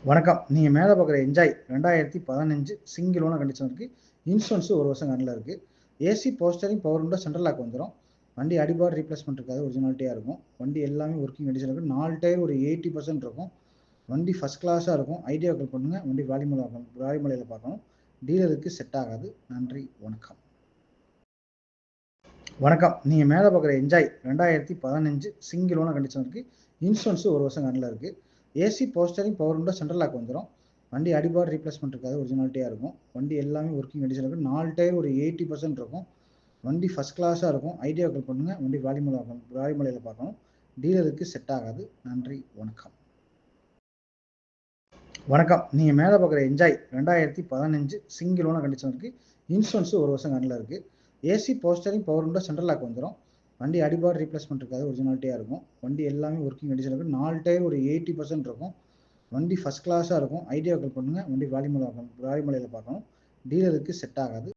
வணக்கம். நீங்க மேல பார்க்குற என்ஜாய் 2015 சிங்கிள் ஓனர் கண்டிஷன் இருக்கு. இன்சூரன்ஸ் 1 வருஷம் கரண்ட்ல இருக்கு. AC, power steering, power window, central lock வந்துரும். வண்டி அடிபார் ரீப்ளேஸ்மென்ட் இருக்காது. ஒரிஜினாலிட்டியா இருக்கும். வண்டி எல்லாமே ஒர்க்கிங் கண்டிஷன் இருக்கு. 4 டயர் ஒரு 80% இருக்கும். வண்டி ஃபர்ஸ்ட் கிளாஸா இருக்கும். ஐடியா கால் பண்ணுங்க. வண்டி வாலிமலையில பார்க்கணும். டீலருக்கு செட் ஆகாது. நன்றி, வணக்கம். வணக்கம். நீங்க மேல பார்க்குற என்ஜாய் 2015 சிங்கிள் ஓனர் கண்டிஷன் இருக்கு. இன்சூரன்ஸ் 1 வருஷம் கரண்ட்ல இருக்கு. AC, power steering, power window, central lock வந்துரும். வண்டி அடிபார் ரீப்ளேஸ்மென்ட் இருக்காது. ஒரிஜினாலிட்டியா இருக்கும். வண்டி எல்லாமே ஒர்க்கிங் கண்டிஷன் இருக்கு. 4 டயர் ஒரு 80% இருக்கும். வண்டி ஃபர்ஸ்ட் கிளாஸா இருக்கும். ஐடியா கால் பண்ணுங்க. வண்டி வாலிமலையில பார்க்கணும். டீலருக்கு செட் ஆகாது. நன்றி, வணக்கம். வணக்கம். நீங்க மேல பார்க்குற என்ஜாய் 2015 சிங்கிள் ஓனர் கண்டிஷன் இருக்கு. இன்சூரன்ஸ் 1 வருஷம் கரண்ட்ல இருக்கு. AC, power steering, power window, central lock வந்துரும். வண்டி அடிபார் ரீப்ளேஸ்மென்ட் இருக்காது. ஒரிஜினாலிட்டியா இருக்கும். வண்டி எல்லாமே ஒர்க்கிங் கண்டிஷன் இருக்கு. 4 டயர் ஒரு 80% இருக்கும். வண்டி ஃபர்ஸ்ட் கிளாஸா இருக்கும். ஐடியா கால் பண்ணுங்க. வண்டி வாலிமலையில பார்க்கணும். டீலருக்கு செட் ஆகாது.